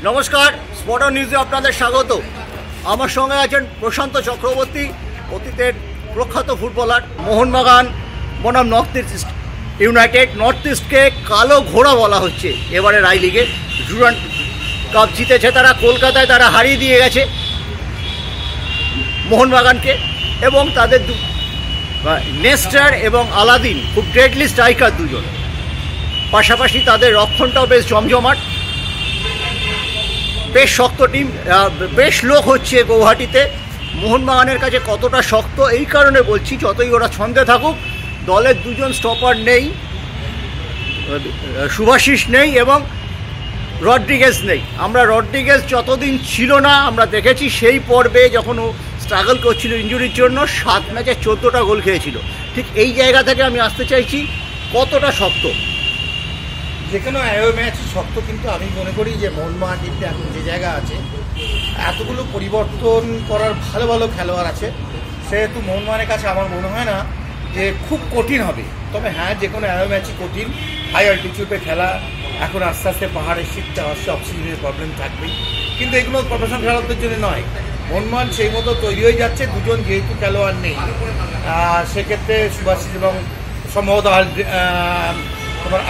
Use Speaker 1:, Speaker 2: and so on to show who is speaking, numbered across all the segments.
Speaker 1: নমস্কার, স্পটার নিউজে আপনাদের স্বাগত। আমার সঙ্গে আছেন প্রশান্ত চক্রবর্তী, অতীতের প্রখ্যাত ফুটবলার। মোহনবাগান বনাম নর্থ ইস্ট ইউনাইটেড। নর্থ ইস্টকে কালো ঘোড়া বলা হচ্ছে এবারে আই লিগে। ডুরান্ড কাপ জিতেছে তারা, কলকাতায় তারা হারিয়ে দিয়ে গেছে মোহনবাগানকে। এবং তাদের নেস্টার এবং আলাদিন খুব গ্রেটলি স্ট্রাইকার দুজন, পাশাপাশি তাদের রক্ষণটাও বেশ জমজমাট, বেশ শক্ত টিম। বেশ লোক হচ্ছে গৌহাটিতে। মোহনবাগানের কাছে কতটা শক্ত এই কারণে বলছি, যতই ওরা ছন্দে থাকুক, দলের দুজন স্টপার নেই, শুভাশিস নেই এবং রড্রিগেজ নেই। আমরা রড্রিগেজ যতদিন ছিল না, আমরা দেখেছি সেই পর্বে যখন ও স্ট্রাগল করছিল ইনজুরির জন্য, 7 ম্যাচে 14টা গোল খেয়েছিল। ঠিক এই জায়গা থেকে আমি আসতে চাইছি, কতটা শক্ত
Speaker 2: যে কোনো ম্যাচ শক্ত, কিন্তু আমি মনে করি যে মোহনবাগান টিমটা এখন যে জায়গা আছে, এতগুলো পরিবর্তন করার ভালো ভালো খেলোয়াড় আছে, সেহেতু মোহনবাগানের কাছে আমার মনে হয় না যে খুব কঠিন হবে। তবে হ্যাঁ, যে কোনো ম্যাচই কঠিন। হাই অল্টিটিউডে খেলা, এখন আস্তে আস্তে পাহাড়ের শীতটা আসছে, অক্সিজেনের প্রবলেম থাকবেই, কিন্তু এগুলো প্রফেশনাল খেলোয়াড়দের জন্য নয়। মোহনবাগান সেই মতো তৈরি হয়ে যাচ্ছে। দুজন যেহেতু খেলোয়াড় নেই, সেক্ষেত্রে সুভাশিস এবং সম্ভবত তোমার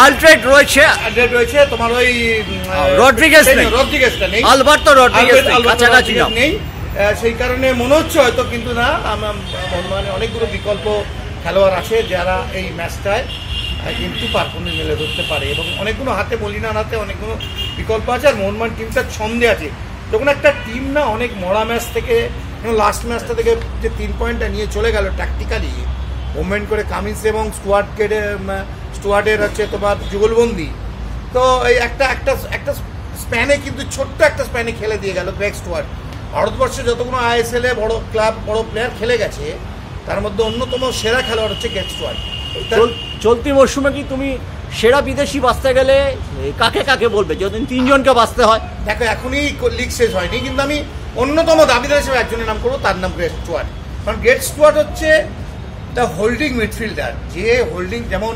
Speaker 2: আলড্রেড রয়েছে, তোমার ওই রড্রিগেজটা নেই,
Speaker 1: আলবার্তো রড্রিগেজ
Speaker 2: নেই। সেই কারণে মনে হচ্ছে হয়তো, কিন্তু না, মোহনবাগানে অনেকগুলো বিকল্প খেলোয়াড় আছে যারা এই ম্যাচটায় কিন্তু পারফরমেন্স মেলে ধরতে পারে, এবং অনেকগুলো হাতে, মলিনার হাতে অনেকগুলো বিকল্প আছে। আর মোহনবাগান টিমটা ছন্দে আছে। যখন একটা টিম না অনেক মরা ম্যাচ থেকে, লাস্ট ম্যাচটা থেকে যে 3 পয়েন্টটা নিয়ে চলে গেল ট্যাকটিক্যালি মুভমেন্ট করে, কামিন্স এবং স্টুয়ার্টের হচ্ছে তোমার যুগলবন্দি, তো এই একটা স্প্যানে, কিন্তু ছোট্ট একটা স্প্যানে খেলে দিয়ে গেল গ্রেগ স্টুয়ার্ট। ভারতবর্ষে যতগুলো আইএসএলে বড় ক্লাব, বড় প্লেয়ার খেলে গেছে, তার মধ্যে অন্যতম সেরা খেলোয়াড় হচ্ছে গ্রেগ স্টুয়ার্ট।
Speaker 1: চলতি মরশুমে কি তুমি সেরা বিদেশি বাঁচতে গেলে কাকে কাকে বলবে? যতদিন 3 জনকে বাঁচতে হয়।
Speaker 2: দেখো, এখনই লিগ শেষ হয়নি, কিন্তু আমি অন্যতম দাবিদার হিসেবে একজনের নাম করবো, তার নাম গ্রেগ স্টুয়ার্ট। কারণ গ্রেগ স্টুয়ার্ট হচ্ছে দ্য হোল্ডিং মিডফিল্ডার, যে হোল্ডিং, যেমন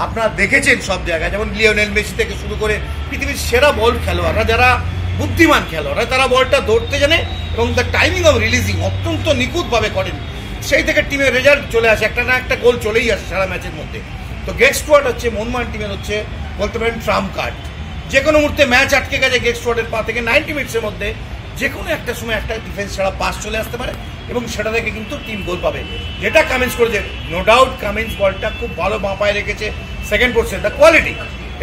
Speaker 2: আপনারা দেখেছেন সব জায়গায়, যেমন লিওনেল মেসি থেকে শুরু করে পৃথিবীর সেরা বল খেলোয়াড়রা, যারা বুদ্ধিমান খেলোয়াড়রা, তারা বলটা ধরতে জানে এবং দ্য টাইমিং অফ রিলিজিং অত্যন্ত নিখুঁতভাবে করেন। সেই থেকে টিমের রেজাল্ট চলে আসে, একটা না একটা গোল চলেই আসে সারা ম্যাচের মধ্যে। তো গ্রেগ স্টুয়ার্ট হচ্ছে মোহনবাগান টিমের হচ্ছে বলতে পারেন ট্রাম্প কার্ড। যে কোনো মুহূর্তে ম্যাচ আটকে গেছে গ্রেগ স্টুয়ার্টের পা থেকে, 90 মিনিটসের মধ্যে যে কোনো একটা সময় একটা ডিফেন্স ছাড়া পাস চলে আসতে পারে, এবং সেটা থেকে কিন্তু টিম গোল পাবে। যেটা কামিন্স করেছে, নো ডাউট কামিন্স বলটা খুব ভালো বাঁ পায়ে রেখেছে, সেকেন্ড পোর্শন, দ্য কোয়ালিটি,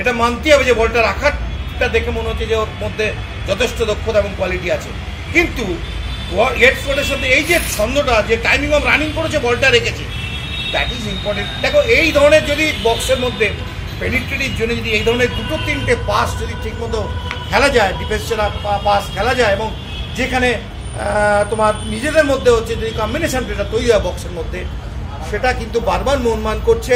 Speaker 2: এটা মানতে হবে যে বলটা রাখাটা দেখে মনে হচ্ছে যে ওর মধ্যে যথেষ্ট দক্ষতা এবং কোয়ালিটি আছে। কিন্তু হেডফোর্ডের সাথে এই যে ছন্দটা, যে টাইমিং অফ রানিং করেছে, বলটা রেখেছে, দ্যাট ইজ ইম্পর্টেন্ট। দেখো, এই ধরনের যদি বক্সের মধ্যে পেনিট্রেটির জন্য যদি এই ধরনের 2-3টে পাস যদি ঠিকমতো খেলা যায়, ডিফেন্স ছাড়া পাস খেলা যায়, এবং যেখানে তোমার নিজেদের মধ্যে হচ্ছে যদি কম্বিনেশন যেটা তৈরি হয় বক্সের মধ্যে, সেটা কিন্তু বারবার মোহনবাগান করছে।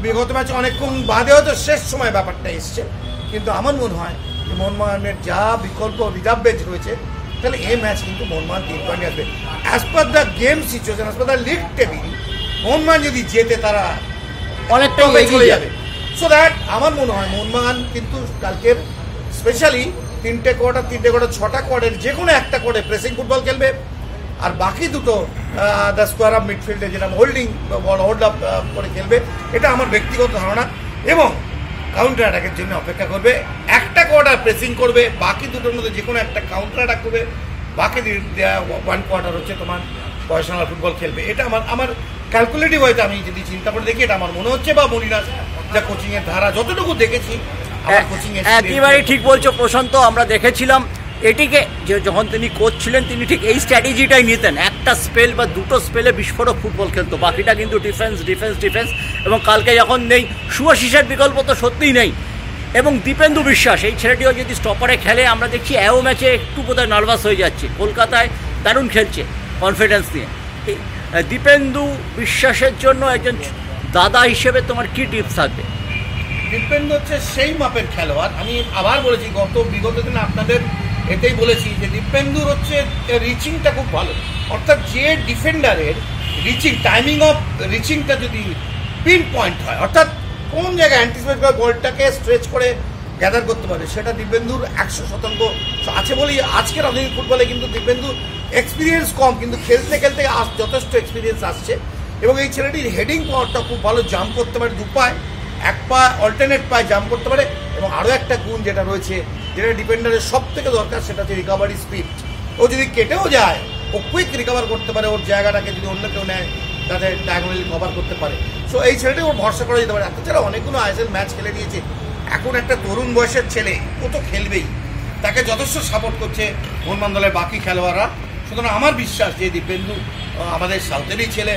Speaker 2: বিগত ম্যাচে অনেকক্ষণ বাদে হয়তো শেষ সময় ব্যাপারটা এসছে, কিন্তু আমার মনে হয় যে মোহনবাগানের যা বিকল্প রিজার্ভ বেঞ্চ রয়েছে, তাহলে এই ম্যাচ কিন্তু মোহনবাগান 3 পয়েন্ট আসবে। As per the game situation, as per the league table, Mohun Bagan যদি জেতে তারা
Speaker 1: অনেকটাই এগিয়ে যাবে।
Speaker 2: সো দ্যাট আমার মনে হয় মোহনবাগান কিন্তু কালকের স্পেশালি 3টে কোয়ার্টার, 6টা কোয়ার্টার, যে কোনো একটা কোয়ার্টারে প্রেসিং ফুটবল খেলবে, আর বাকি দুটো দ্য স্কোয়ার অফ মিডফিল্ডে যেটা হোল্ডিং বল হোল্ড আপ করে খেলবে, এটা আমার ব্যক্তিগত ধারণা। এবং কাউন্টার অ্যাটাকের জন্য অপেক্ষা করবে। একটা কোয়ার্টার প্রেসিং করবে, বাকি দুটোর মধ্যে যে কোনো একটা কাউন্টার অ্যাটাক করবে, বাকি 1 কোয়ার্টার হচ্ছে তোমার পয়সানাল ফুটবল খেলবে। এটা আমার ক্যালকুলেটিভ, হয়তো আমি যদি চিন্তা করে দেখি, এটা আমার মনে হচ্ছে, বা মনিরাজ যা কোচিংয়ের ধারা যতটুকু দেখেছি,
Speaker 1: একেবারেই ঠিক বলছো প্রশান্ত। আমরা দেখেছিলাম এটিকে, যে যখন তিনি কোচ ছিলেন, তিনি ঠিক এই স্ট্র্যাটেজিটাই নিতেন। একটা স্পেল বা দুটো স্পেলে বিস্ফোরক ফুটবল খেলতো, বাকিটা কিন্তু ডিফেন্স ডিফেন্স ডিফেন্স। এবং কালকে যখন নেই, শুভাশিসের বিকল্প তো সত্যিই নেই, এবং দীপেন্দু বিশ্বাস, এই ছেলেটিও যদি স্টপারে খেলে, আমরা দেখছি ম্যাচে একটু বোধহয় নার্ভাস হয়ে যাচ্ছে। কলকাতায় দারুণ খেলছে কনফিডেন্স নিয়ে। দীপেন্দু বিশ্বাসের জন্য একজন দাদা হিসেবে তোমার কী টিপস থাকবে?
Speaker 2: দীপেন্দু হচ্ছে সেই মাপের খেলোয়াড়। আমি আবার বলেছি, বিগত দিনে আপনাদের এটাই বলেছি যে দীপেন্দুর হচ্ছে রিচিংটা খুব ভালো। অর্থাৎ যে ডিফেন্ডারের রিচিং, টাইমিং অফ রিচিংটা যদি পিন পয়েন্ট হয়, অর্থাৎ কোন জায়গায় অ্যান্টিসিপেট করে বলটাকে স্ট্রেচ করে গ্যাদার করতে পারে, সেটা দিব্যেন্দুর 100% আছে বলেই আজকের আধুনিক ফুটবলে কিন্তু দিব্যেন্দুর এক্সপিরিয়েন্স কম, কিন্তু খেলতে খেলতে যথেষ্ট এক্সপিরিয়েন্স আসছে। এবং এই ছেলেটির হেডিং পাওয়ারটা খুব ভালো, জাম্প করতে পারে, দু পায়, এক পা অল্টারনেট পায়ে জাম্প করতে পারে। এবং আরও একটা গুণ যেটা রয়েছে, যেটা ডিফেন্ডারের সব থেকে দরকার, সেটা হচ্ছে রিকভারি স্পিড। ও যদি কেটেও যায়, ও কুইক রিকভার করতে পারে, ওর জায়গাটাকে যদি অন্য কেউ নেয় তাদের ডায়াগোনালি কভার করতে পারে। সো এই ছেলেটি ওর ভরসা করা যেতে পারে। তাছাড়া অনেকগুলো আইএসএল ম্যাচ খেলে দিয়েছে। এখন একটা তরুণ বয়সের ছেলে, ও তো খেলবেই, তাকে যথেষ্ট সাপোর্ট করছে মোহনবাগান দলের বাকি খেলোয়াড়রা। সুতরাং আমার বিশ্বাস যে দিব্যেন্দু আমাদের সাউথেরই ছেলে,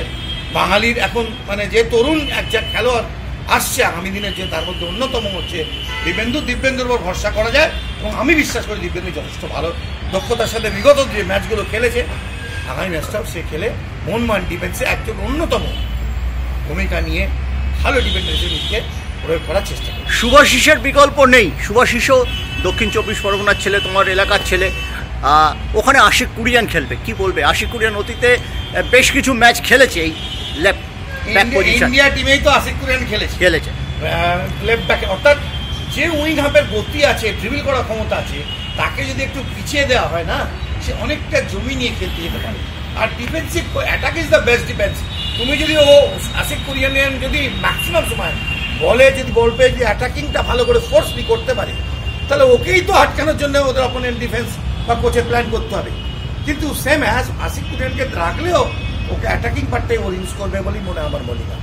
Speaker 2: বাঙালির এখন মানে যে তরুণ একটা খেলোয়াড় আসছে আগামী দিনের, যে তার মধ্যে অন্যতম হচ্ছে দিব্যেন্দুর উপর ভরসা করা যায়। এবং আমি বিশ্বাস করি দিব্যেন্দু যথেষ্ট ভালো দক্ষতার সাথে বিগত যে ম্যাচগুলো খেলেছে, আগামী ম্যাচটাও সে খেলে মোহনবাগান ডিফেন্সে একজন অন্যতম ভূমিকা নিয়ে ভালো ডিফেন্ডার হিসেবে নিজেকে প্রয়োগ করার চেষ্টা করে।
Speaker 1: শুভাশিসের বিকল্প নেই। শুভাশিসও দক্ষিণ 24 পরগনার ছেলে, তোমার এলাকার ছেলে। ওখানে আশিক কুরিয়ান খেলবে, কি বলবে? আশিক কুরিয়ান অতীতে বেশ কিছু ম্যাচ খেলেছে এই লেফট ব্যাক পজিশন।
Speaker 2: ইন্ডিয়া টিমেই তো আশিক কুরিয়ান খেলেছে লেফট ব্যাকে। অর্থাৎ যে উইং হাফের গতি আছে, ড্রিবল করার ক্ষমতা আছে, তাকে যদি একটু পিছিয়ে দেওয়া হয় না, সে অনেকটা জমি নিয়ে খেলতে যেতে পারে। আর defensive attack is the best defence. তুমি যদি আশিক কুরিয়ান যদি ম্যাক্সিমাম সময় বলে যদি বল পেয়ে যে অ্যাটাকিংটা ভালো করে ফোর্সলি করতে পারে, তাহলে ওকেই তো আটকানোর জন্য ওদের অপোনেন্ট ডিফেন্স বা কোচের প্ল্যান করতে হবে। কিন্তু সেম অ্যাজ আশিক কুরিয়ানকে রাখলেও ওকে অ্যাটাকিং পার্টটাই ও ইউজ করবে বলেই আমার মনে হয়।